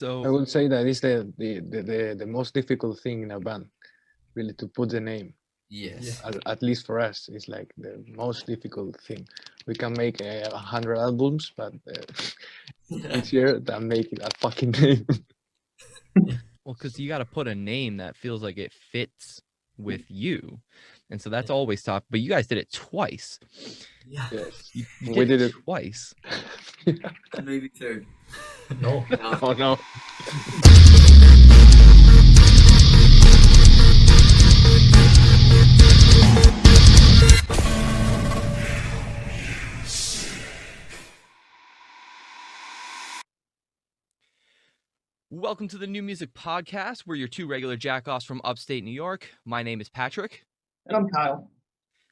So I would say that is the most difficult thing in a band, really, to put the name. Yes. At least for us, it's like the most difficult thing. We can make 100 albums, but each year than make it a fucking name. well, because you got to put a name that feels like it fits with you, and so that's always tough. But you guys did it twice. Yeah. Yes, You we did did it it twice. And maybe third. No. No. Oh no. Welcome to the New Music Podcast. We're your two regular jackoffs from upstate New York. My name is Patrick. And I'm Kyle.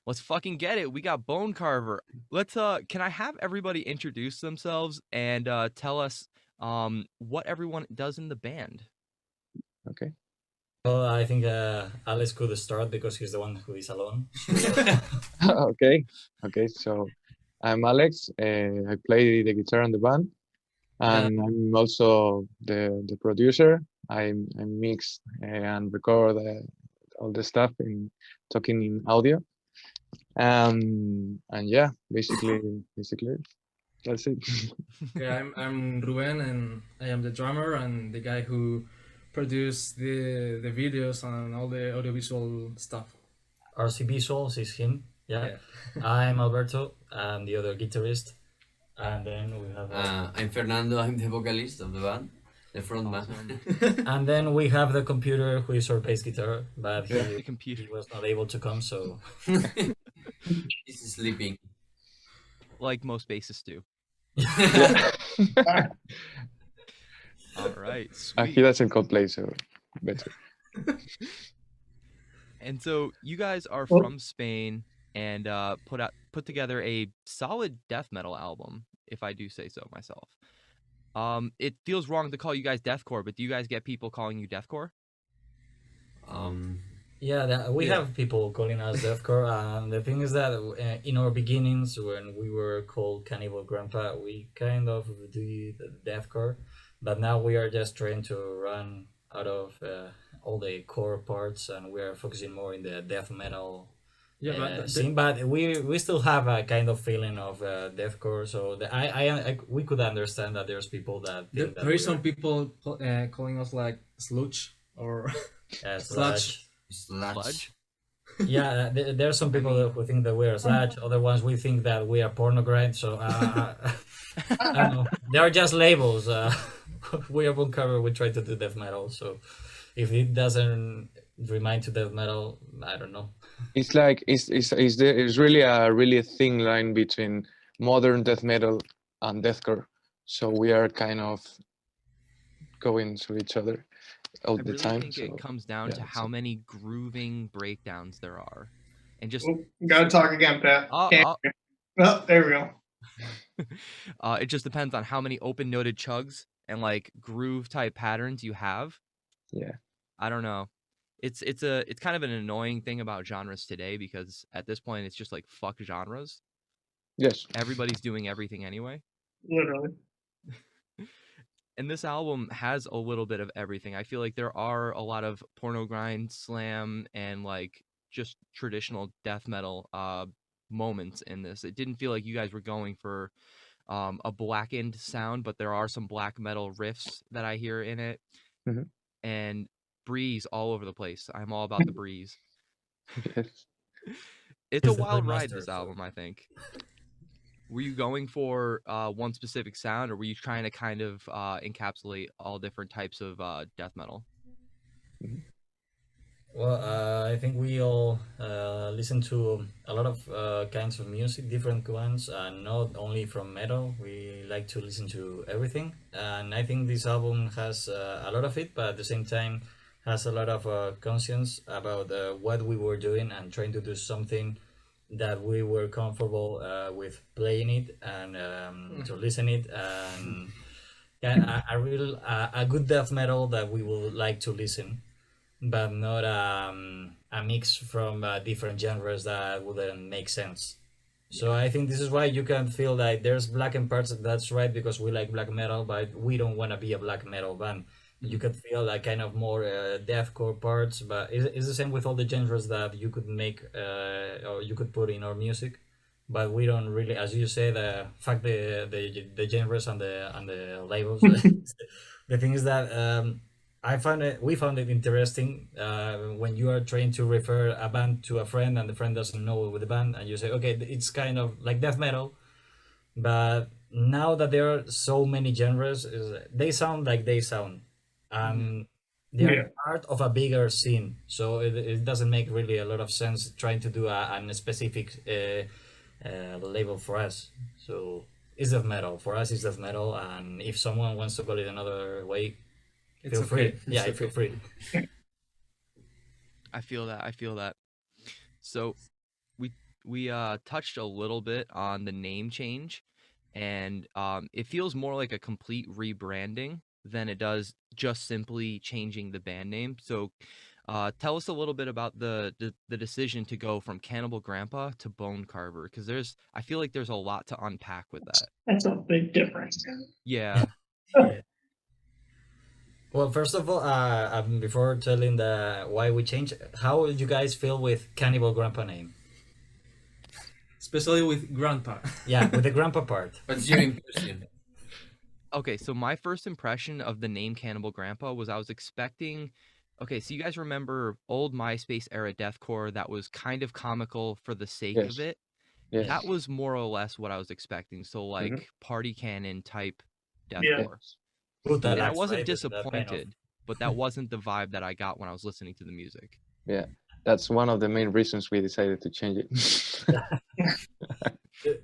Let's fucking get it. We got Bonecarver. Let's can I have everybody introduce themselves and tell us what everyone does in the band? Okay. Well, I think Alex could start because he's the one who is alone. Okay. So I'm Alex. I play the guitar in the band, and I'm also the producer. I mix and record all the stuff in talking in audio. And yeah, basically that's it. Okay, I'm Ruben, and I am the drummer and the guy who produced the videos and all the audiovisual stuff. RC Visuals is him. Yeah. I'm Alberto. I'm the other guitarist. And then we have... I'm Fernando. I'm the vocalist of the band, the front man. and then we have the computer who is our bass guitar, but The computer. he was not able to come, so... He's sleeping. Like most bassists do. All right. Sweet. He doesn't play, so better. And so you guys are from Spain and put together a solid death metal album, if I do say so myself. It feels wrong to call you guys deathcore, but do you guys get people calling you deathcore? Yeah, we have people calling us deathcore, and the thing is that in our beginnings, when we were called Cannibal Grandpa, we kind of do the deathcore, but now we are just trying to run out of all the core parts, and we are focusing more in the death metal scene. But we still have a kind of feeling of deathcore, so we could understand that there's people that think that there is some people calling us like sludge or sludge. Sludge? Yeah, there are some people who think that we are sludge. Other ones we think that we are porno grind. So I don't know. They are just labels. We are Bonecarver. We try to do death metal. So if it doesn't remind to death metal, I don't know. It's like it's really a thin line between modern death metal and deathcore. So we are kind of going through each other all the time. I think it comes down to how many grooving breakdowns there are, and just gotta talk again, Pat. There we go. It just depends on how many open noted chugs and like groove type patterns you have. Yeah, I don't know. It's kind of an annoying thing about genres today, because at this point it's just like fuck genres. Yes, everybody's doing everything anyway. Literally. And this album has a little bit of everything. I feel like there are a lot of porno grind, slam, and like just traditional death metal moments in this. It didn't feel like you guys were going for a blackened sound, but there are some black metal riffs that I hear in it. Mm-hmm. And breeze all over the place. I'm all about the breeze. Yes. It's a wild ride, this album, I think. Were you going for one specific sound, or were you trying to kind of encapsulate all different types of death metal? Well, I think we all listen to a lot of kinds of music, different ones, and not only from metal. We like to listen to everything, and I think this album has a lot of it, but at the same time has a lot of conscience about what we were doing and trying to do something that we were comfortable with playing it and to listen it, and a good death metal that we would like to listen, but not a mix from different genres that wouldn't make sense. So I think this is why you can feel like there's black and parts. That's right, because we like black metal, but we don't want to be a black metal band. You could feel like kind of more deathcore parts, but it's the same with all the genres that you could make or you could put in our music. But we don't really, as you say, fuck the genres and the labels. The thing is that we found it interesting when you are trying to refer a band to a friend and the friend doesn't know with the band, and you say, okay, it's kind of like death metal, but now that there are so many genres, they sound like they sound, and they're part of a bigger scene. So it doesn't make really a lot of sense trying to do a specific label for us. So it's death metal for us. It's death metal, and if someone wants to call it another way, feel free. Yeah, feel free. I feel that. So we touched a little bit on the name change, and it feels more like a complete rebranding than it does just simply changing the band name. So tell us a little bit about the decision to go from Cannibal Grandpa to Bonecarver, because I feel like there's a lot to unpack with that. That's a big difference. Yeah. Well, first of all, before telling why we changed, how would you guys feel with Cannibal Grandpa name? Especially with Grandpa. Yeah, with the Grandpa part. What's your impression? Okay, so my first impression of the name Cannibal Grandpa was I was expecting. Okay, so you guys remember old MySpace era deathcore that was kind of comical for the sake of it? Yes. That was more or less what I was expecting. So like party cannon type deathcore. Yeah. And I wasn't disappointed, but that wasn't the vibe that I got when I was listening to the music. Yeah, that's one of the main reasons we decided to change it.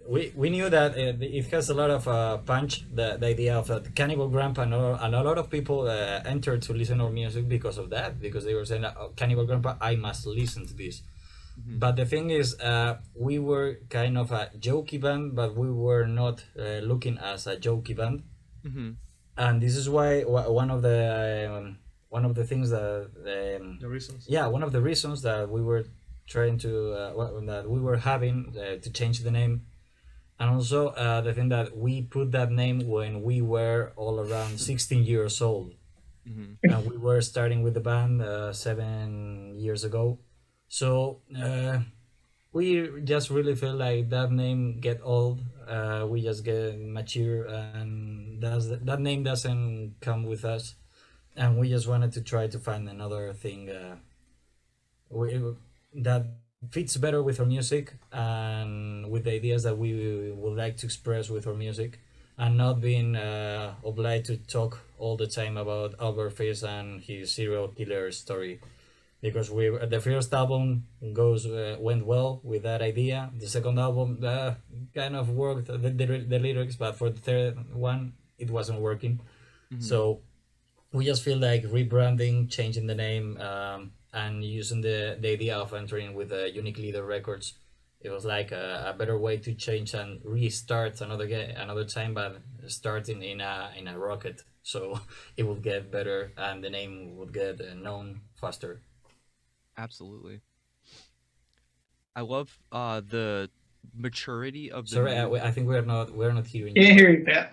We knew that it has a lot of punch, the idea of Cannibal Grandpa, and a lot of people entered to listen to our music because of that, because they were saying, oh, Cannibal Grandpa, I must listen to this. But the thing is, we were kind of a jokey band, but we were not looking as a jokey band. And this is why one of the things that The reasons. Yeah, one of the reasons that we were trying to that we were having to change the name, and also the thing that we put that name when we were all around 16 years old, and we were starting with the band 7 years ago. So we just really feel like that name get old. We just get mature, and that name doesn't come with us. And we just wanted to try to find another thing that fits better with our music and with the ideas that we would like to express with our music, and not being obliged to talk all the time about Albert Fish and his serial killer story. Because the first album went well with that idea. The second album kind of worked, the lyrics, but for the third one, it wasn't working. So we just feel like rebranding, changing the name, and using the idea of entering with Unique Leader Records. It was like a better way to change and restart another time, but starting in a rocket. So it would get better, and the name would get known faster. Absolutely. I love the maturity of the. Sorry, I think we're not hearing you. Can't hear you, Pat.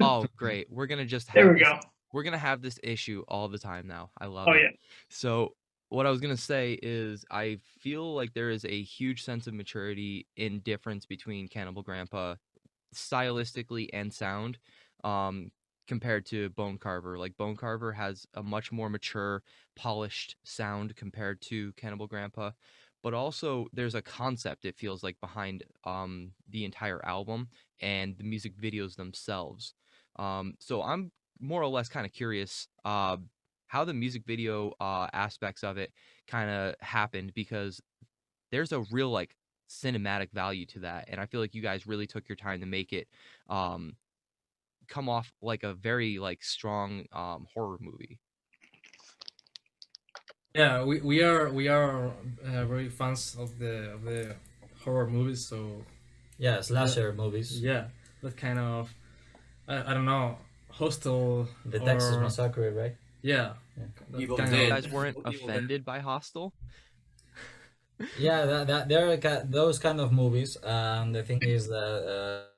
Oh, great! We're gonna just have There we go. We're gonna have this issue all the time now. I love Oh it. yeah. So what I was gonna say is I feel like there is a huge sense of maturity in difference between Cannibal Grandpa, stylistically and sound, compared to Bonecarver. Like Bonecarver has a much more mature, polished sound compared to Cannibal Grandpa, but also there's a concept, it feels like, behind the entire album and the music videos themselves. So I'm more or less kind of curious how the music video aspects of it kind of happened, because there's a real like cinematic value to that, and I feel like you guys really took your time to make it come off like a very like strong horror movie. Yeah, we are very fans of the horror movies, so yeah, slasher movies. Yeah, that kind of I don't know, Hostel, the Texas Massacre, right? Yeah. You guys weren't offended by Hostel? Yeah, there are those kind of movies, and the thing is that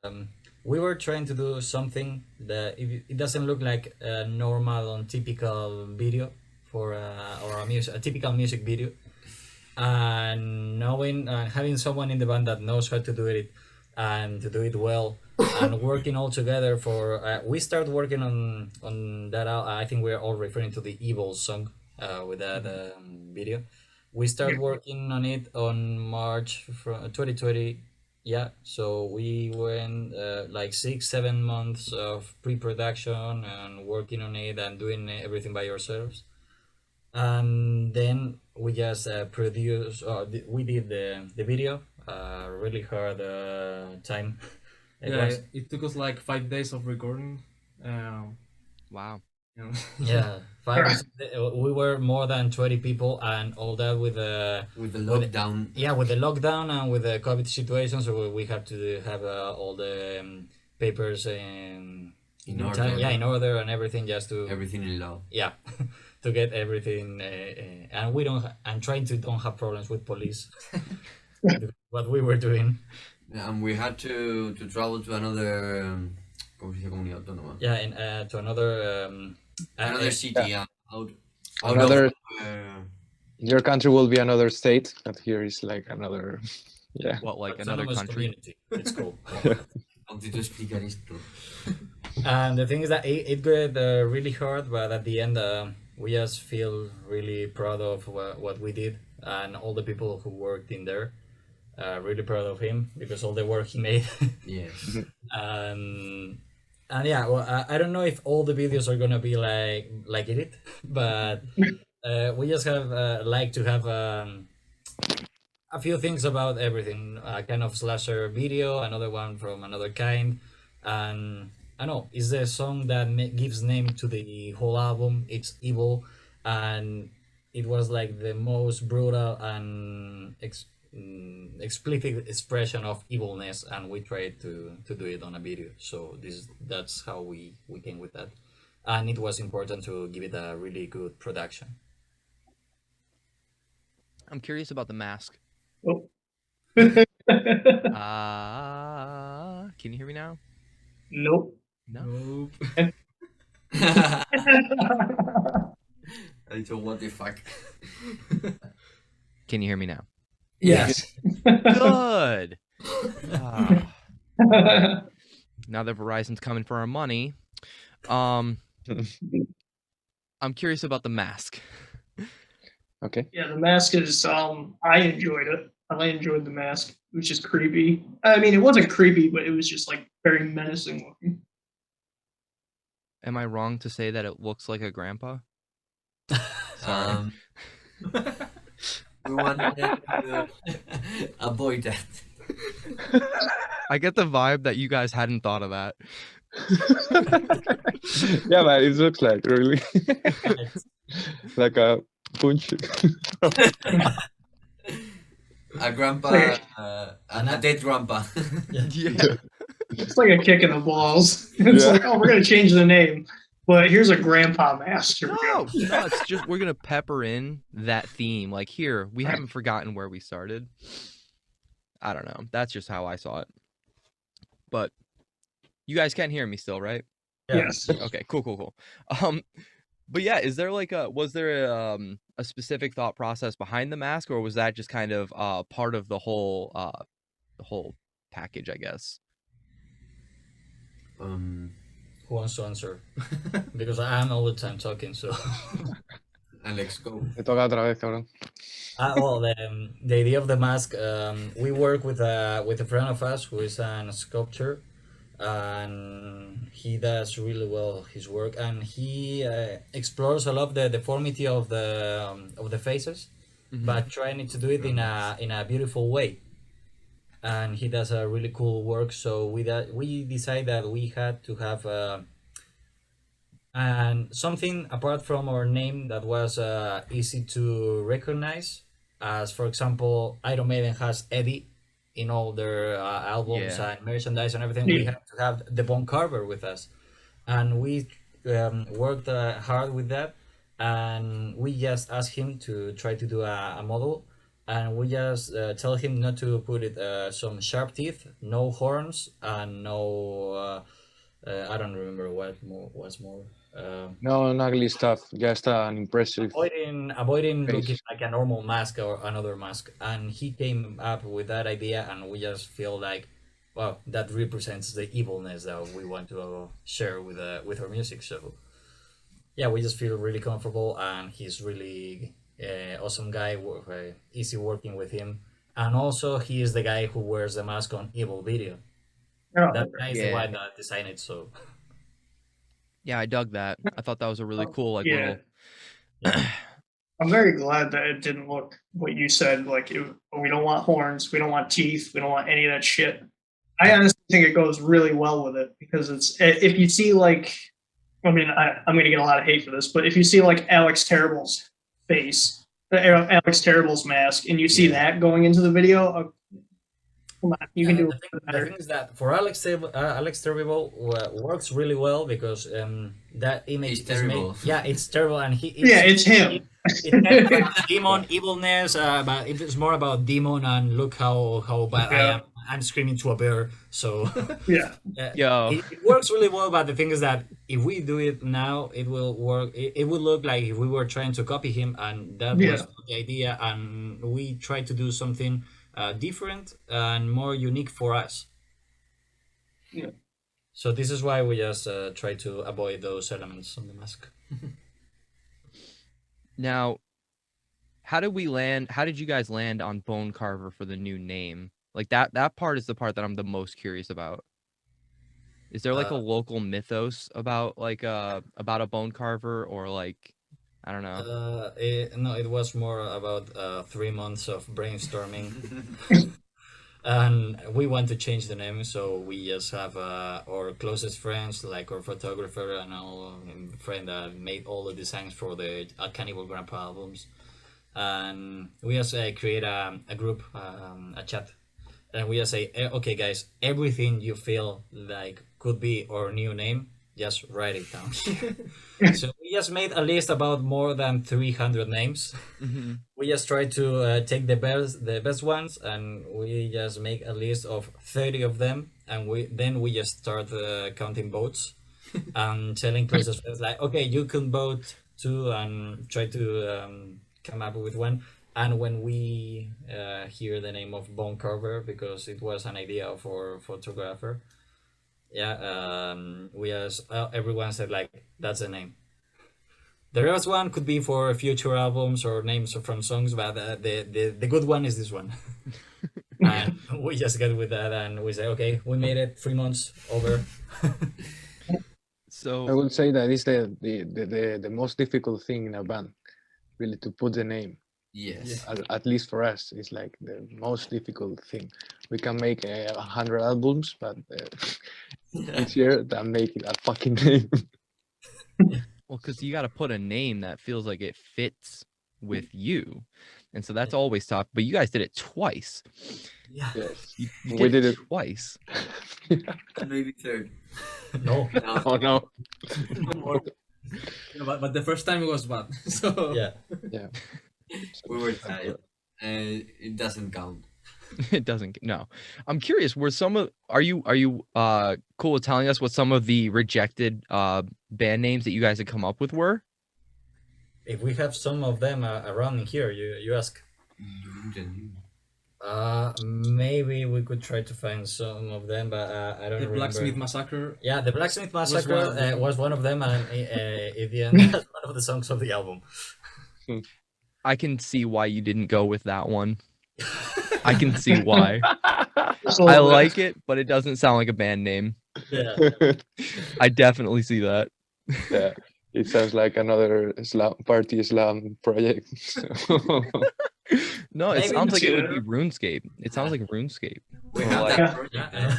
we were trying to do something that it doesn't look like a normal or typical video for or a typical music video, and knowing having someone in the band that knows how to do it and to do it well and working all together for we start working on that I think we're all referring to the Evil song with that video. We start working on it on March from 2020. Yeah, so we went like 6-7 months of pre-production and working on it and doing everything by ourselves, and then we just produced. We did the video. Really hard time. It took us like 5 days of recording. Wow. You know. Yeah, we were more than 20 people, and all that with the lockdown. With the lockdown and with the COVID situation, so we had to have all the papers in order. time, in order and everything, just to everything in law. Yeah, to get everything, and we don't. And trying to don't have problems with police. What we were doing. And we had to travel to another. Yeah, to another city. Another. Your country will be another state, but here is like another. Yeah. What, like another country? Community. It's cool. And the thing is that it got really hard, but at the end, we just feel really proud of what we did and all the people who worked in there. Really proud of him because all the work he made. Yes. And yeah, well, I don't know if all the videos are gonna be like it, but we just have like to have a few things about everything. A kind of slasher video, another one from another kind, and I know it's the song that gives name to the whole album. It's Evil, and it was like the most brutal and explicit expression of evilness, and we tried to do it on a video. So that's how we came with that, and it was important to give it a really good production. I'm curious about the mask. Oh. Can you hear me now? Nope. No. I don't what the fuck. Can you hear me now? Yes. Good. Now that Verizon's coming for our money, I'm curious about the mask. Okay. Yeah, the mask is. I enjoyed it. I enjoyed the mask. It was just creepy. I mean, it wasn't creepy, but it was just like very menacing looking. Am I wrong to say that it looks like a grandpa? Sorry. We want to avoid that. I get the vibe that you guys hadn't thought of that. Yeah, but it looks like really like a punch. A grandpa, a dead grandpa. Yeah. It's like a kick in the balls. It's like, oh, we're gonna change the name, but here's a grandpa mask. Here we go. No, it's just we're gonna pepper in that theme. Like here, we haven't forgotten where we started. I don't know. That's just how I saw it. But you guys can hear me still, right? Yes. Okay. Cool. But yeah, is there like was there a specific thought process behind the mask, or was that just kind of part of the whole package, I guess? Who wants to answer? Because I'm all the time talking, so. Alex, go. Te toca otra vez, cabrón. Well, the idea of the mask, we work with a friend of us who is a sculptor, and he does really well his work, and he explores a lot of the deformity of the faces, but trying to do it in a beautiful way. And he does a really cool work. So we decided that we had to have and something apart from our name that was easy to recognize. As for example, Iron Maiden has Eddie in all their albums and merchandise and everything. We have to have the Bonecarver with us, and we worked hard with that. And we just asked him to try to do a model. and we just tell him not to put it some sharp teeth, no horns, and no. I don't remember what more. What's more. No ugly stuff, just an impressive. Avoiding face. looking like a normal mask or another mask, and he came up with that idea, and we just feel like, well, that represents the evilness that we want to share with our music. So yeah, we just feel really comfortable, and he's really awesome guy. Easy working with him, and also he is the guy who wears the mask on Evil Video. Oh, That guy is the Yeah. one that designed it. So Yeah, I dug that. I thought that was a really cool like yeah. little. I'm very glad that it didn't look what you said. Like, we don't want horns, we don't want teeth, we don't want any of that shit. I honestly think it goes really well with it because it's if you see like, I mean, I'm gonna get a lot of hate for this, but if you see like Alex Terrible's face, Alex Terrible's mask, and you see that going into the video, come on, you can do it the better. thing is that for Alex Terrible works really well because that image It's is made. terrible. Yeah, it's terrible, and It's him. It's kind of like demon evilness, but it's more about demon and look how bad I am. I'm screaming to a bear, so Yeah. Yo. it works really well. But the thing is that if we do it now, it will work. It would look like if we were trying to copy him, and that was not the idea. And we tried to do something different and more unique for us. Yeah. So this is why we just try to avoid those elements on the mask. Now, how did you guys land on Bonecarver for the new name? Like that part is the part that I'm the most curious about. Is there like a local mythos about like about a Bonecarver, or like, I don't know. It was more about 3 months of brainstorming. And we want to change the name, so we just have our closest friends, like our photographer and our friend that made all the designs for the Cannibal Grandpa albums. And we just create a group, a chat, and we just say, okay guys, everything you feel like could be our new name, just write it down. So we just made a list about more than 300 names. Mm-hmm. We just try to take the best ones, and we just make a list of 30 of them, and we just start counting votes and telling closest friends like, okay, you can vote too, and try to come up with one. And when we hear the name of Bonecarver, because it was an idea of our photographer, we just everyone said like, that's the name. The rest one could be for future albums or names from songs, but the good one is this one. And we just got with that, and we say, okay, we made it. 3 months over. So I would say that is the most difficult thing in a band, really, to put the name. Yes. At least for us, it's like the most difficult thing. We can make 100 albums, but each year that make it a fucking name. well, because you got to put a name that feels like it fits with you, and so that's always tough. But you guys did it twice. Yeah. Yes, You we did did it it. twice. And maybe third. No. No. Oh no. Yeah, but the first time it was bad. So Yeah. Yeah. We were tired. It doesn't count. It doesn't. No, I'm curious. Are you cool with telling us what some of the rejected band names that you guys had come up with were? If we have some of them around here, you ask. Maybe we could try to find some of them, but I don't the remember. Blacksmith Massacre. Yeah, the Blacksmith Massacre one of them. was one of them, and in the end, that's one of the songs of the album. I can see why you didn't go with that one. I can see why. I like it, but it doesn't sound like a band name. Yeah. I definitely see that. Yeah. It sounds like another party slam project. No, it Maybe sounds like it too. would be RuneScape. It sounds like RuneScape. We Or have like- that project. Yeah.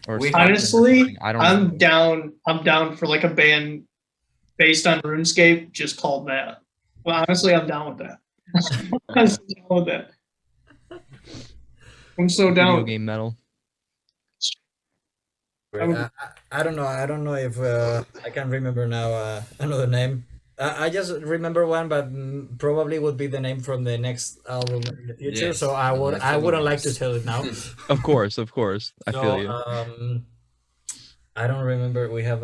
Or We- something or Honestly, something. I don't know. I'm down for like a band based on RuneScape, just called that. Well, honestly, I'm down with that. I'm so down with that. I'm so Video down. game metal. I don't know. I don't know if I can remember now another name. I just remember one, but probably would be the name from the next album in the future. Yes, So I the would next I wouldn't like to album. tell it now. Of course, of course. I feel So you. I don't remember. We have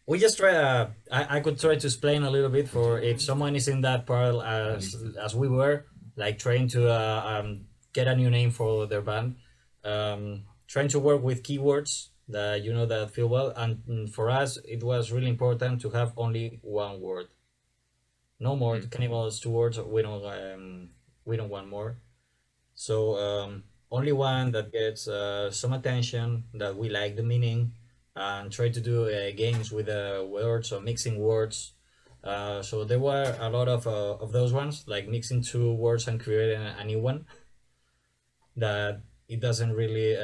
we just try. I could try to explain a little bit for if someone is in that part as we were, like trying to get a new name for their band, trying to work with keywords that that feel well, and for us it was really important to have only one word, no more. Cannibal is two words. We don't want more. So only one that gets some attention, that we like the meaning, and try to do games with words or mixing words. So there were a lot of those ones, like mixing two words and creating a new one that it doesn't really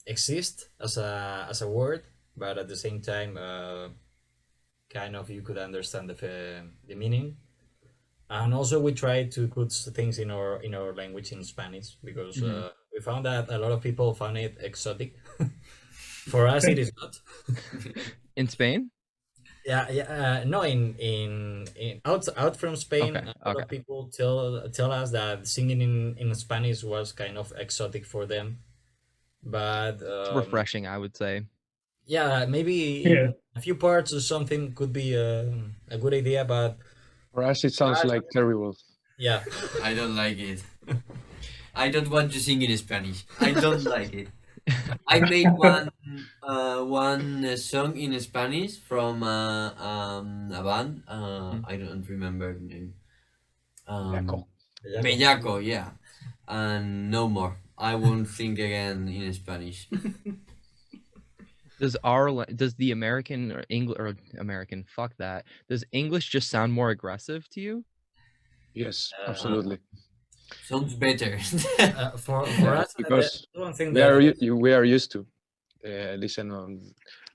exist as a word, but at the same time, kind of you could understand the meaning. And also we try to put things in our language in Spanish because we found that a lot of people found it exotic. For us, it is not. In Spain? Yeah. No, in out from Spain, Okay, a lot okay. of people tell us that singing in Spanish was kind of exotic for them. But It's refreshing, I would say. yeah, maybe Yeah. in a few parts or something could be a good idea. But For us, it sounds like terrible. yeah, I don't like it. I don't want to sing in Spanish. I don't like it. I made one song in Spanish from a band. I don't remember the name. Bellaco. Bellaco, yeah. And no more. I won't sing again in Spanish. Does the American or English or American, fuck that. Does English just sound more aggressive to you? Yes, absolutely. Sounds better. for Yeah, us, because one thing we that are used to listen on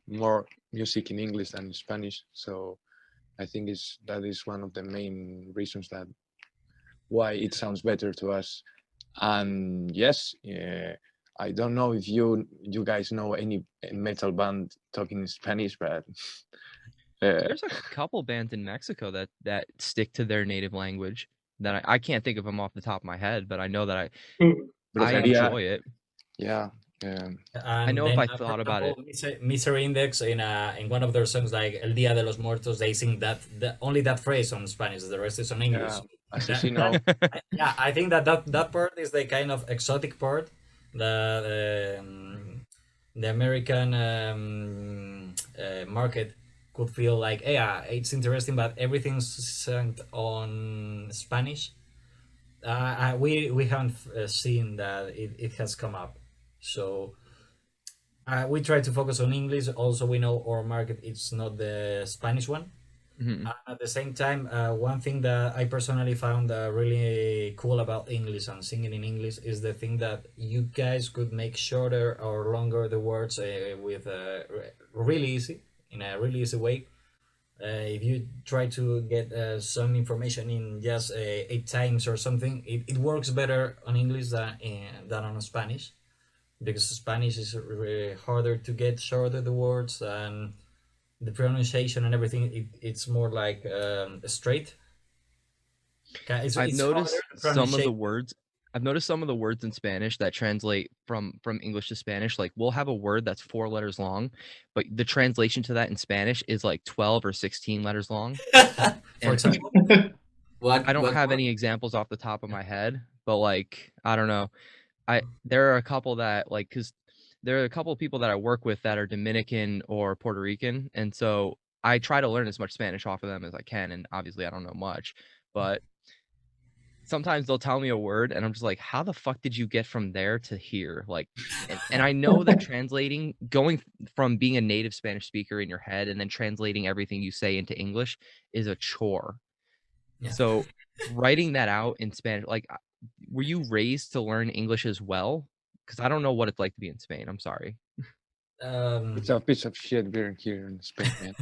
more music in English than in Spanish. So I think that is one of the main reasons that why it sounds better to us. And yes, I don't know if you guys know any metal band talking in Spanish, but There's a couple bands in Mexico that stick to their native language that I can't think of them off the top of my head, but I know that I Brujeria, enjoy it. yeah. I know if I thought about it. Misery Index in one of their songs, like El Día de los Muertos, they sing only that phrase on Spanish. The rest is on English. Yeah, Asesino. Yeah, I think that part is the kind of exotic part that the American market could feel like, yeah, it's interesting, but everything's sung on Spanish. We haven't seen that it has come up. So we try to focus on English. Also, we know our market is not the Spanish one. At the same time, one thing that I personally found really cool about English and singing in English is the thing that you guys could make shorter or longer the words with really easy, in a really easy way. If you try to get some information in just 8 times or something, it works better on English than on Spanish, because Spanish is really harder to get shorter the words, and the pronunciation and everything, it's more like straight. I've noticed some of the words. I've noticed some of the words in Spanish that translate from English to Spanish. Like we'll have a word that's 4 letters long, but the translation to that in Spanish is like 12 or 16 letters long. For example, What? I don't have any examples off the top of my head, but like I don't know. There are a couple that like because there are a couple of people that I work with that are Dominican or Puerto Rican, and so I try to learn as much Spanish off of them as I can. And obviously, I don't know much, but sometimes they'll tell me a word, and I'm just like, "How the fuck did you get from there to here?" Like, and I know that translating, going from being a native Spanish speaker in your head and then translating everything you say into English is a chore. Yeah. So writing that out in Spanish, like, were you raised to learn English as well? Because I don't know what it's like to be in Spain. I'm sorry. It's a piece of shit beer here in Spain, man.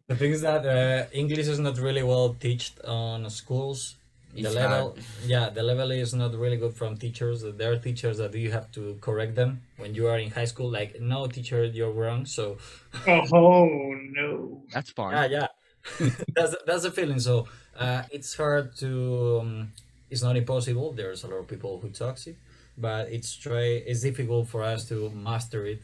the thing is that English is not really well taught on schools. It's the level is not really good from teachers. There are teachers that you have to correct them when you are in high school. Like, no, teacher, you're wrong. So, Oh no. That's fun. yeah, that's the feeling. So, it's hard to. It's not impossible. There's a lot of people who talks it, but it's difficult for us to master it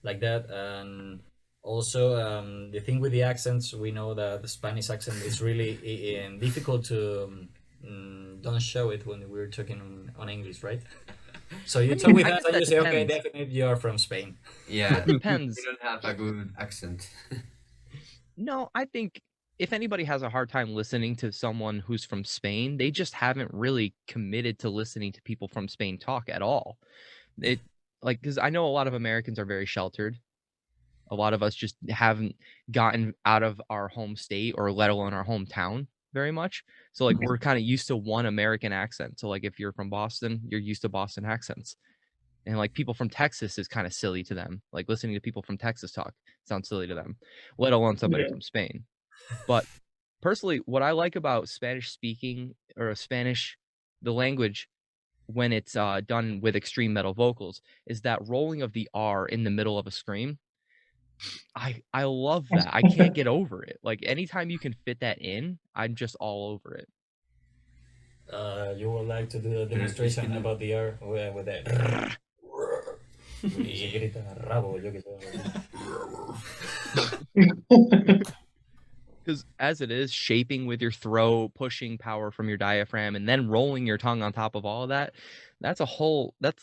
like that. And also, the thing with the accents, we know that the Spanish accent is really difficult to. Don't show it when we're talking on English, right? So you talk with us and you say, okay, definitely you're from Spain. Yeah, Depends. we don't have a good accent. No, I think if anybody has a hard time listening to someone who's from Spain, they just haven't really committed to listening to people from Spain talk at all. It like because I know a lot of Americans are very sheltered. A lot of us just haven't gotten out of our home state or let alone our hometown very much. So like we're kind of used to one American accent. So like if you're from Boston, you're used to Boston accents. And like people from Texas is kind of silly to them. Like listening to people from Texas talk sounds silly to them, let alone somebody from Spain. But personally, what I like about Spanish speaking or the language, when it's done with extreme metal vocals, is that rolling of the R in the middle of a scream. I love that. I can't get over it. Like anytime you can fit that in, I'm just all over it. You would like to do a demonstration about the R with that. Y grita rabo, yo que sé. Because as it is, shaping with your throat, pushing power from your diaphragm, and then rolling your tongue on top of all of that, that's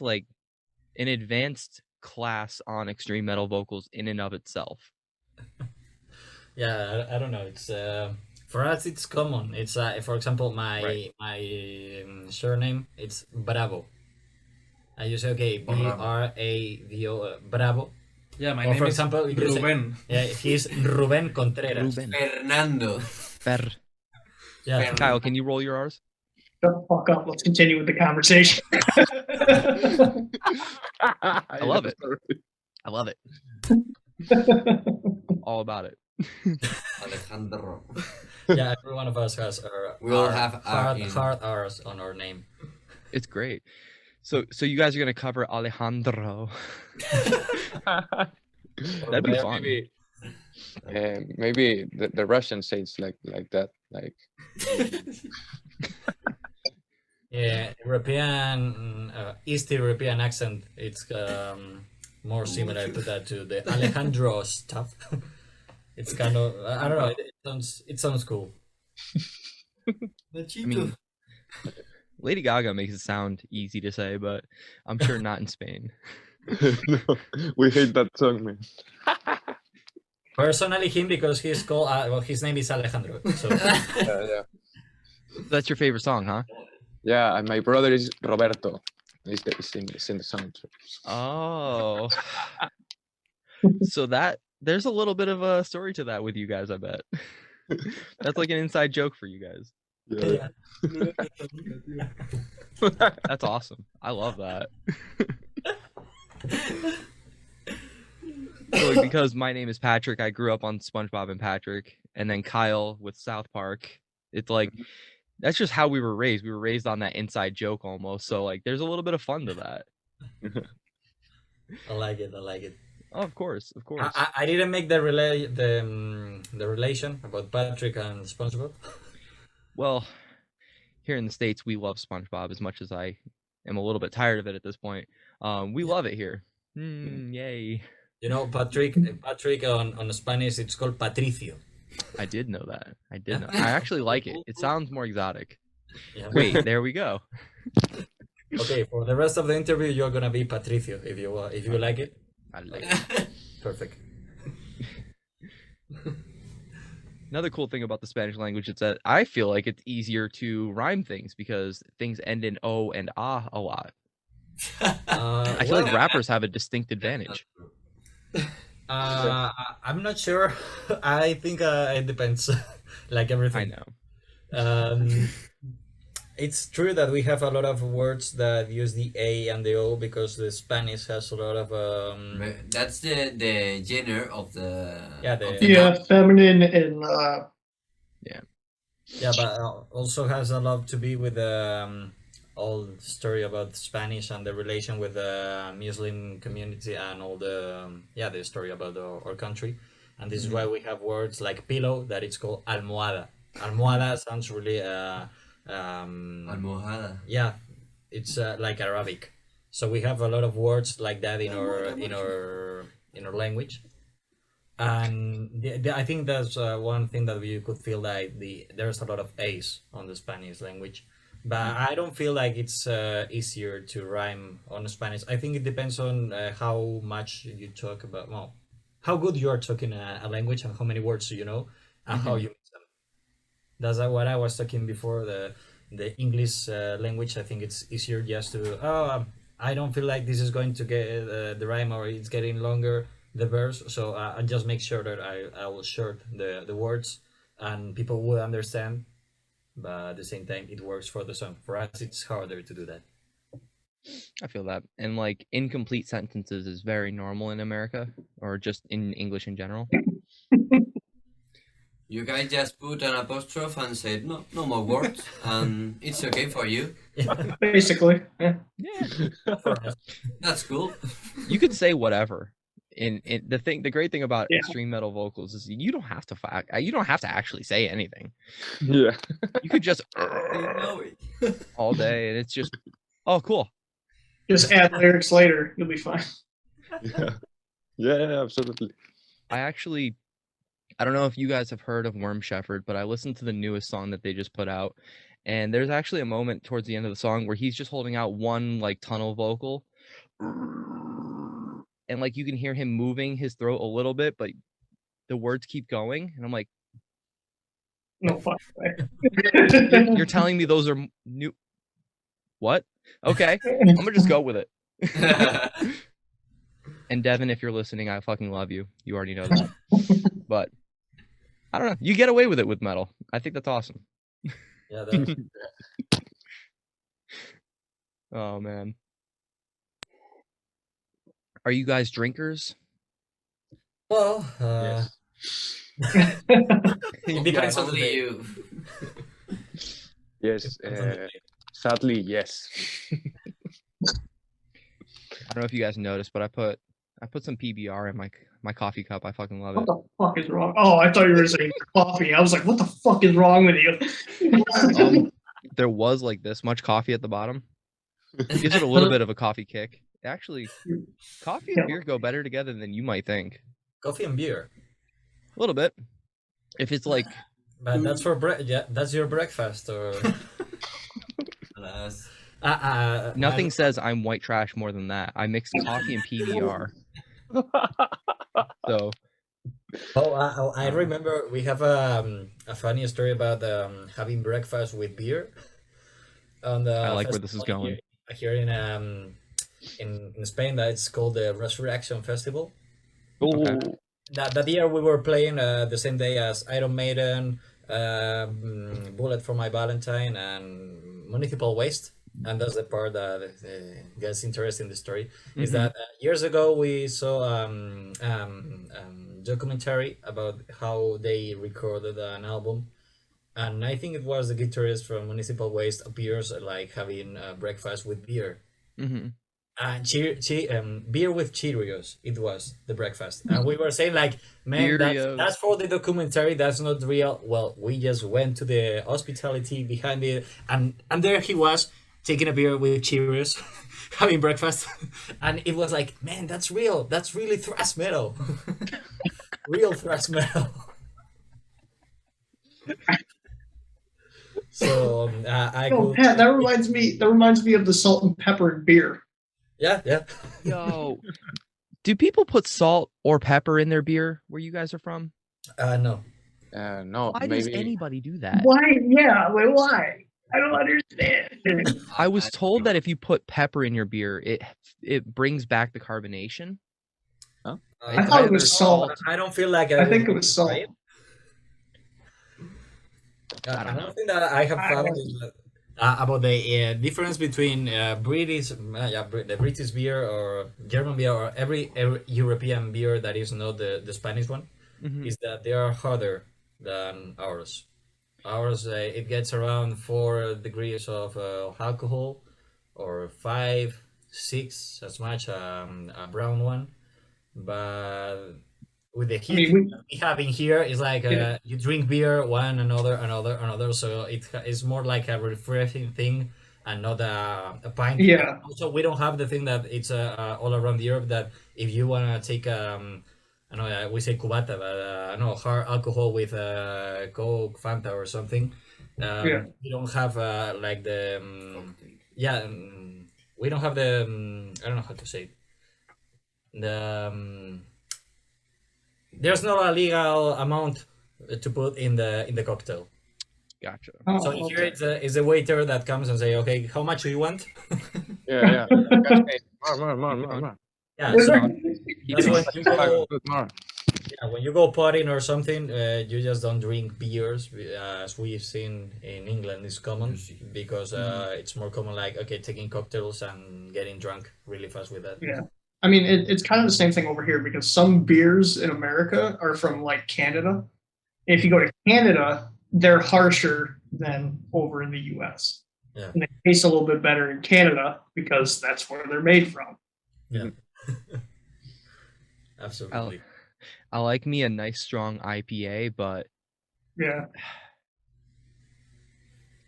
like an advanced class on extreme metal vocals in and of itself. Yeah, I don't know. It's for us it's common. It's for example my surname it's Bravo. And you say okay, Bravo, Bravo. Yeah, my Or name for is example, you say, Ruben. yeah, he's Ruben Contreras. Fernando. Yeah, Kyle, can you roll your R's? Shut the fuck up. Let's continue with the conversation. I love it. I love it. All about it. Alejandro. yeah. Every one of us has We all have R hard R's on our name. It's great. So you guys are gonna cover Alejandro. That'd be fun. Maybe the Russian says like that, like. Yeah, European, East European accent. It's more similar to that, to the Alejandro stuff. It's kind of I don't know. It sounds cool. I mean, Lady Gaga makes it sound easy to say, but I'm sure not in Spain. No, we hate that song, man. Personally, him because he's called. Well, his name is Alejandro. So Yeah. That's your favorite song, huh? Yeah, and my brother is Roberto. He's in the song. Oh. So there's a little bit of a story to that with you guys, I bet. That's like an inside joke for you guys. Yeah. That's awesome. I love that. So, like, because my name is Patrick, I grew up on SpongeBob and Patrick, and then Kyle with South Park. It's like that's just how we were raised. We were raised on that inside joke almost. So like there's a little bit of fun to that. I like it. Oh, of course. I didn't make the relation about Patrick and SpongeBob. Well, here in the States, we love SpongeBob as much as I am a little bit tired of it at this point. We love it here. Yay. You know, Patrick on Spanish, it's called Patricio. I did know that. I actually like it. It sounds more exotic. Yeah. Wait, there we go. Okay, for the rest of the interview, you're gonna be Patricio if you like it. I like it. Perfect. Another cool thing about the Spanish language is that I feel like it's easier to rhyme things because things end in O and A a lot. I feel like rappers have a distinct advantage. I'm not sure. I think it depends. Like everything. I know. It's true that we have a lot of words that use the A and the O because the Spanish has a lot of That's the genre of the Yeah, the- of the Yeah, feminine and Yeah, but also has a lot to be with the all story about Spanish and the relation with the Muslim community and all the the story about our country. And this is why we have words like pillow that it's called almohada. Almohada sounds really Almohada. yeah, it's like Arabic. So we have a lot of words like that in our language. And I think that's one thing that you could feel like there's a lot of A's on the Spanish language, but I don't feel like it's easier to rhyme on Spanish. I think it depends on how much you talk about, well, how good you are talking a language and how many words you know and how you mix them. That's what I was talking before. The English language, I think it's easier just to I don't feel like this is going to get the rhyme or it's getting longer the verse, so I just make sure that I will short the words and people will understand, but at the same time it works for the song. For us it's harder to do that. I feel that. And like incomplete sentences is very normal in America or just in English in general. You guys just put an apostrophe and said no more words, and it's okay for you. Basically, yeah. That's cool. You could say whatever. In the great thing about Yeah. extreme metal vocals is you don't have to actually say anything. Yeah. You could just You know it. all day and it's just cool. Just add lyrics later, you'll be fine. Yeah. Yeah, absolutely. I don't know if you guys have heard of Worm Shepherd, but I listened to the newest song that they just put out, and there's actually a moment towards the end of the song where he's just holding out one like tunnel vocal, and like you can hear him moving his throat a little bit, but the words keep going, and I'm like, No fucking way. you're telling me those are new? What? Okay, I'm gonna just go with it. And Devin, if you're listening, I fucking love you. You already know that. But I don't know. You get away with it with metal. I think that's awesome. Yeah, that, Oh man. Are you guys drinkers? well, Yes. it depends on the Only day. you. Yes. Depends on the day. Sadly, yes. I don't know if you guys noticed, but I put some PBR in my coffee cup. I fucking love What it. the fuck is wrong? Oh, I thought you were saying coffee. I was like, what the fuck is wrong with you? There was like this much coffee at the bottom. Gives it a little bit of a coffee kick. Actually, coffee and beer go better together than you might think. Coffee and beer, A little bit. If it's like but that's for that's your breakfast or Alas. nothing says I'm white trash more than that. I mix coffee and PBR. So I remember we have a funny story about having breakfast with beer. On the I like where this is festival going. here in Spain. That it's called the Resurrection Festival. Okay. That year we were playing the same day as Iron Maiden, Bullet for My Valentine, and Municipal Waste. And that's the part that gets interesting in the story. Is that years ago we saw documentary about how they recorded an album, and I think it was the guitarist from Municipal Waste appears like having breakfast with beer. Mm-hmm. Beer with Cheerios. It was the breakfast, and we were saying like, man, that's for the documentary. That's not real. Well, we just went to the hospitality behind it, and there he was taking a beer with Cheerios, having breakfast, and it was like, man, that's real. That's really thrash metal, real thrash metal. So I Oh, could, Pat, that reminds me of the salt and pepper and beer. yeah. Yo, do people put salt or pepper in their beer where you guys are from? No. No, Why does maybe. anybody do that? Why? Yeah, wait, why? I don't understand. I was told that if you put pepper in your beer, it brings back the carbonation. Huh? I thought it was salt. I don't feel like I think it was salt. right? Another thing that I have found is that, about the difference between the British beer or German beer or every European beer that is not the Spanish one, is that they are harder than ours. Ours, it gets around 4 degrees of alcohol, or 5, 6, as much, a brown one. But with the I mean, heat we have in here, it's like Yeah. you drink beer, one, another. So it's more like a refreshing thing and not a pint. yeah, Also, we don't have the thing that it's all around Europe that if you wanna take I know we say cubata, but no hard alcohol with Coke, Fanta, or something. yeah. We don't have like the yeah. We don't have the I don't know how to say it. The there's not a legal amount to put in the cocktail. Gotcha. Oh, So here okay. it's a waiter that comes and say, okay, how much do you want? Yeah, yeah. Cascade. More. Yeah, Is so there- Keep that's it when on. you go. Put more. Yeah, when you go partying or something, you just don't drink beers, as we've seen in England is common, because it's more common, like, okay, taking cocktails and getting drunk really fast with that. Yeah. I mean, it's kind of the same thing over here because some beers in America are from like Canada. If you go to Canada, they're harsher than over in the US. Yeah. And they taste a little bit better in Canada because that's where they're made from. Yeah. Absolutely. I like me a nice strong IPA, but Yeah.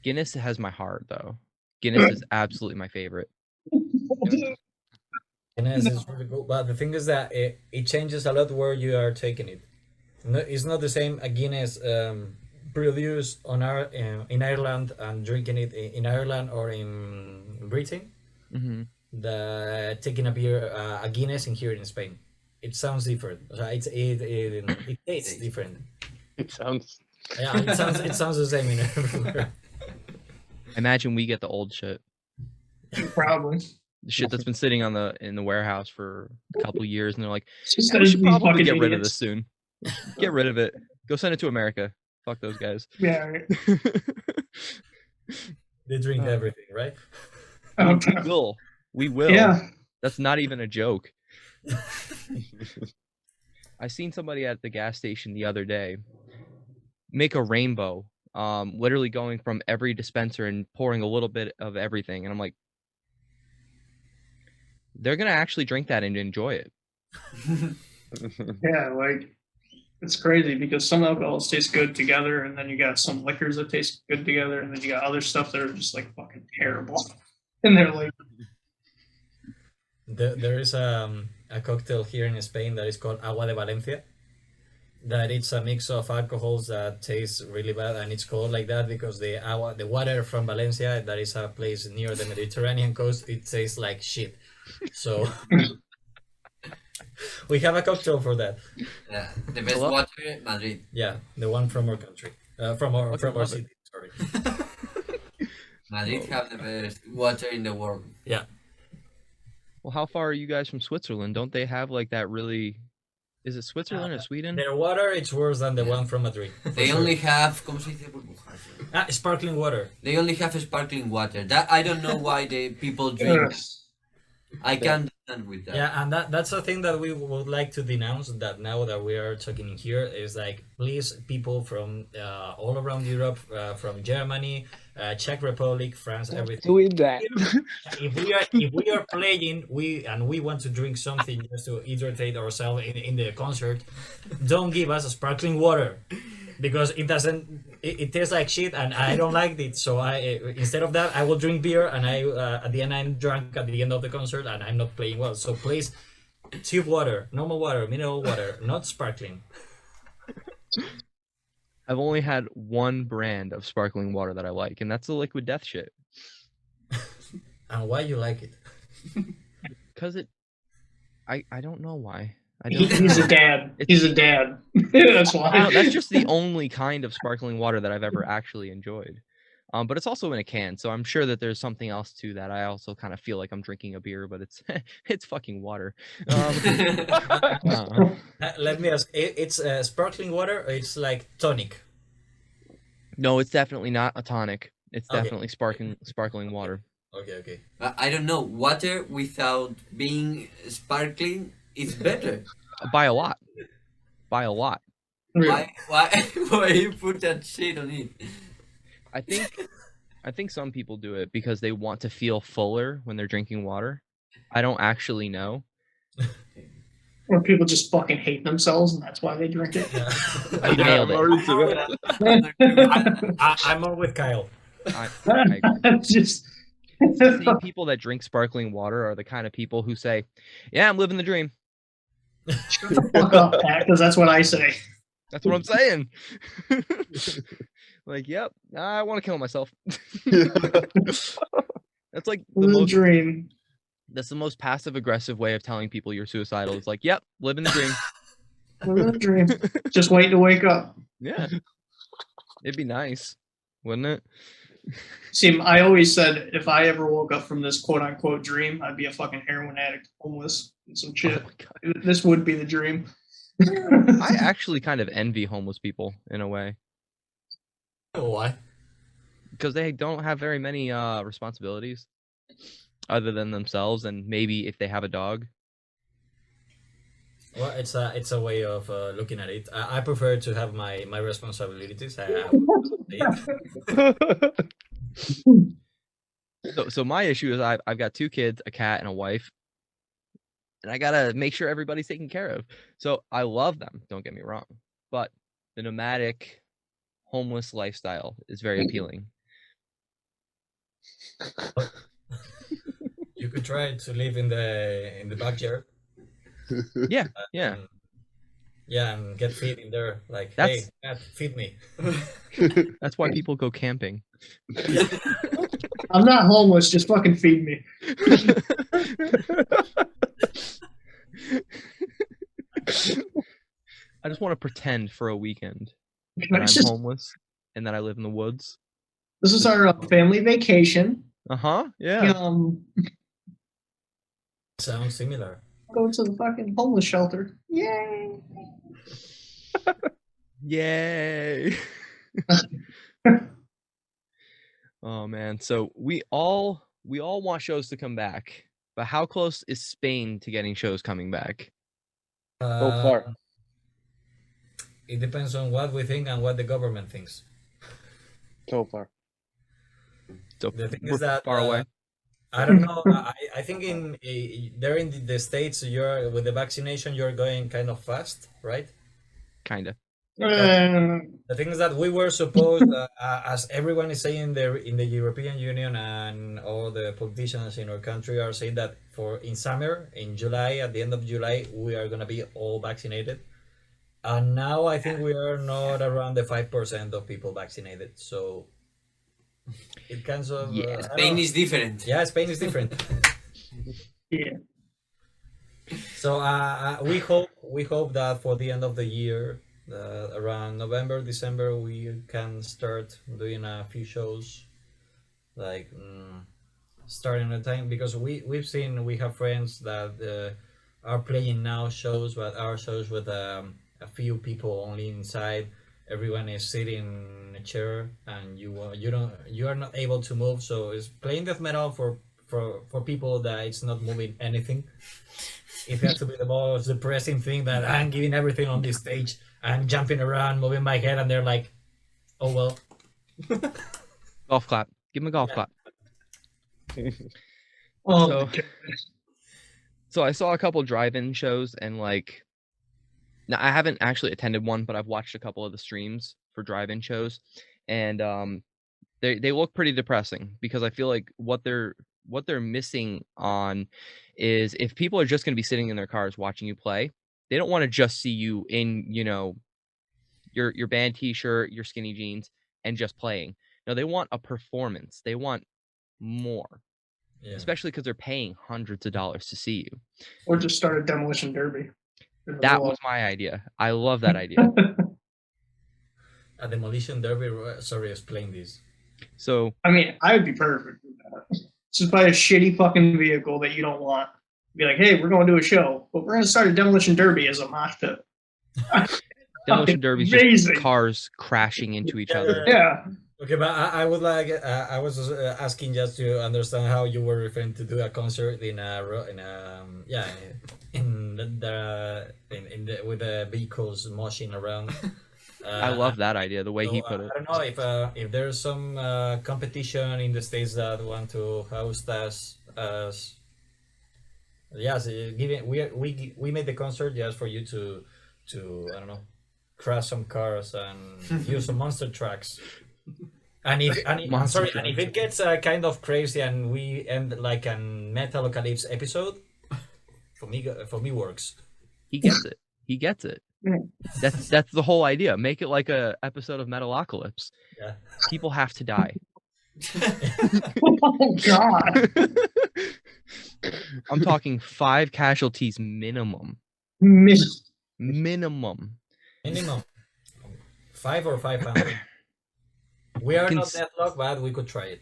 Guinness has my heart though. Guinness is absolutely my favorite. Guinness is really good, but the thing is that it changes a lot where you are taking it. No, it's not the same a Guinness produced on our in Ireland and drinking it in Ireland or in Britain. Mm-hmm. The taking a beer a Guinness in here in Spain. It sounds different. It tastes different. It sounds. Yeah, it sounds the same in everywhere. Imagine we get the old shit, Probably. the shit that's been sitting in the warehouse for a couple years, and they're like, It's just "Yeah, we should these probably fucking get rid of idiots. this soon. Get rid of it. Go send it to America. Fuck those guys." Yeah. Right. They drink everything, right? We will. Yeah. That's not even a joke. I seen somebody at the gas station the other day make a rainbow, literally going from every dispenser and pouring a little bit of everything, and I'm like, they're gonna actually drink that and enjoy it. Yeah, like it's crazy because some alcohols taste good together, and then you got some liquors that taste good together, and then you got other stuff that are just like fucking terrible. And they're like, There is a cocktail here in Spain that is called Agua de Valencia. That it's a mix of alcohols that tastes really bad, and it's called like that because the water from Valencia, that is a place near the Mediterranean coast, it tastes like shit. So we have a cocktail for that. Yeah, the best Hello? water, Madrid. Yeah, the one from our country, from our love city. Sorry. Madrid have the best water in the world. Yeah. Well, how far are you guys from Switzerland? Don't they have like that really? Is it Switzerland or Sweden? Their water, it's worse than the one from Madrid. for They sure. only have, ¿cómo se dice burbujas? Sparkling water. They only have sparkling water. That I don't know why the people drink. I can't understand with that. Yeah, and that's a thing that we would like to denounce, that now that we are talking here is like, please, people from all around Europe, from Germany, Czech Republic, France, everything. Doing that. If we are playing, we want to drink something just to hydrate ourselves in the concert, don't give us sparkling water, because it doesn't. It tastes like shit, and I don't like it. So instead of that, I will drink beer, and at the end I'm drunk at the end of the concert, and I'm not playing well. So please, cheap water, normal water, mineral water, not sparkling. I've only had one brand of sparkling water that I like, and that's the Liquid Death shit. And why you like it? Cause I don't know why. I He- don't. he's a dad. It's- He's a dad. That's why. No, that's just the only kind of sparkling water that I've ever actually enjoyed. But it's also in a can, so I'm sure that there's something else to that. I also kind of feel like I'm drinking a beer, but it's it's fucking water. Let me ask. It's sparkling water, or it's like tonic? No, it's definitely not a tonic. It's Okay. definitely sparkling water. Okay. I don't know. Water without being sparkling is better. By a lot. By a lot. Really. Why you put that shit on it? I think some people do it because they want to feel fuller when they're drinking water. I don't actually know. Or people just fucking hate themselves and that's why they drink it. Yeah. You nailed I'm it. already I'm on with Kyle. I agree. Just The same people that drink sparkling water are the kind of people who say, "Yeah, I'm living the dream." shut the fuck up, Pat, because that's what I say. That's what I'm saying. Like, yep, I want to kill myself. That's like The dream. that's the most passive aggressive way of telling people you're suicidal. It's like, yep, living the dream. The dream. Just waiting to wake up. Yeah. It'd be nice, wouldn't it? See, I always said if I ever woke up from this quote unquote dream, I'd be a fucking heroin addict, homeless, and some shit. Oh my God. This would be the dream. I actually kind of envy homeless people in a way Why? because they don't have very many responsibilities other than themselves and maybe if they have a dog. Well, it's a way of looking at it. I prefer to have my responsibilities. So my issue is I've got 2 kids, a cat, and a wife, and I gotta make sure everybody's taken care of. So I love them, don't get me wrong, but the nomadic, homeless lifestyle is very appealing. You could try to live in the backyard. Yeah. Yeah, and get feed in there. Like, That's- hey, Dad, feed me. That's why people go camping. I'm not homeless, just fucking feed me. I just want to pretend for a weekend Can that I I'm just- homeless and that I live in the woods. This is our family vacation. Yeah. Sounds similar. Go to the fucking homeless shelter. Yay! Yay. Oh man. So we all want shows to come back. But how close is Spain to getting shows coming back? So far. It depends on what we think and what the government thinks. So far. So The thing we're is that far away. I don't know. I think there in the States, you're with the vaccination, you're going kind of fast, right? Kinda. The thing is that we were supposed, as everyone is saying there in the European Union and all the politicians in our country are saying that in summer, in July, at the end of July, we are gonna be all vaccinated. And now I think we are not around the 5% of people vaccinated. So it kind of Yeah. Spain is different. yeah, Spain is different. Yeah. So we hope that for the end of the year, around November, December, we can start doing a few shows, like starting a time, because we have friends that are playing now shows, but our shows with a few people only inside. Everyone is sitting in a chair, and you are not able to move. So it's playing death metal for people that it's not moving anything. It has to be the most depressing thing that I'm giving everything on this stage. I'm jumping around, moving my head, and they're like, "Oh well." Golf clap. Give him a golf clap. Oh, So- my goodness. So I saw a couple drive-in shows and like now I haven't actually attended one, but I've watched a couple of the streams for drive-in shows and they look pretty depressing because I feel like what they're missing on is if people are just going to be sitting in their cars watching you play, they don't want to just see you in, your band t-shirt, your skinny jeans and just playing. No, they want a performance. They want more. Yeah. Especially because they're paying hundreds of dollars to see you. Or just start a demolition derby. That was my idea. I love that idea. A demolition derby. Sorry, explain this. So I mean, I would be perfect with that. Just buy a shitty fucking vehicle that you don't want. Be like, hey, we're going to do a show, but we're going to start a demolition derby as a mosh pit. demolition derby is Amazing. just cars crashing into each other. Yeah. Okay, but I would like I was asking just to understand how you were referring to do a concert in a in a yeah in the with the vehicles moshing around. I love that idea, the way he So put it. I don't know if there's some competition in the states that want to host us as yes, given we made the concert just for you to I don't know crash some cars and use some monster trucks. I'm Monster sorry, and if trucks. it gets kind of crazy and we end like a Metalocalypse episode, for me works. He gets it. He gets it. That's the whole idea. Make it like a episode of Metalocalypse. Yeah. People have to die. Oh God. I'm talking 5 casualties minimum. Miss- Minimum. Minimum 5 or 500. We are can not s- deathlock, but we could try it.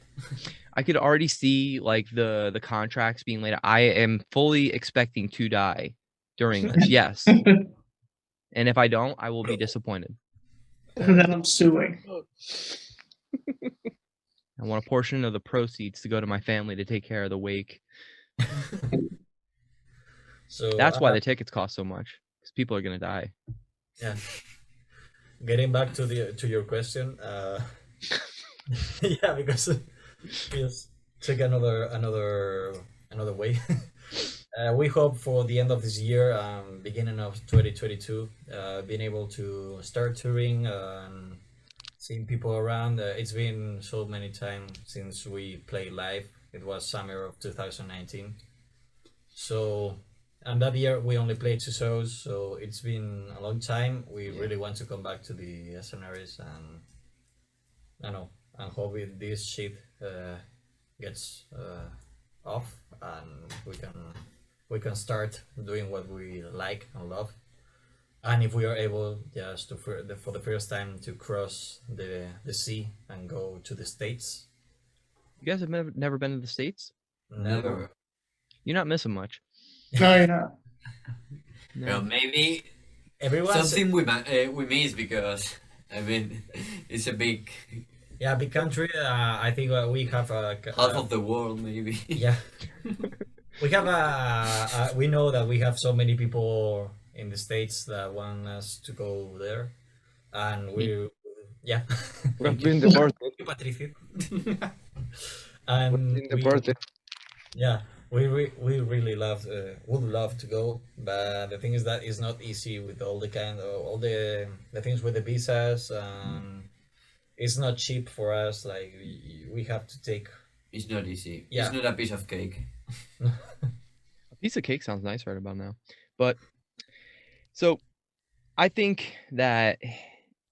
I could already see like the contracts being laid out. I am fully expecting to die during this. Yes. And if I don't, I will be disappointed. And then I'm suing. I want a portion of the proceeds to go to my family to take care of the wake. So That's why the tickets cost so much, because people are gonna die. yeah. Getting back to your question, yeah, because just take another way. We hope for the end of this year, beginning of 2022, being able to start touring and seeing people around. It's been so many times since we played live. It was summer of 2019. So, and that year we only played 2 shows, so it's been a long time. We really want to come back to the scenarios and I know, and hope this shit gets off and we can start doing what we like and love. And if we are able just to for the first time to cross the sea and go to the States, You guys have never been to the States? never. You're not missing much. No, you're not. Well, maybe Everyone something we miss because I mean it's a big yeah, big country. I think we have half of the world maybe. yeah. We have we know that we have so many people in the States that want us to go there, and we yeah. We've been deported. Thank you, Patricio. We've And been deported. yeah, we really would love to go, but the thing is that it's not easy with all the things with the visas, and it's not cheap for us. Like we have to take. It's not easy. Yeah. It's not a piece of cake. A piece of cake sounds nice right about now. But so I think that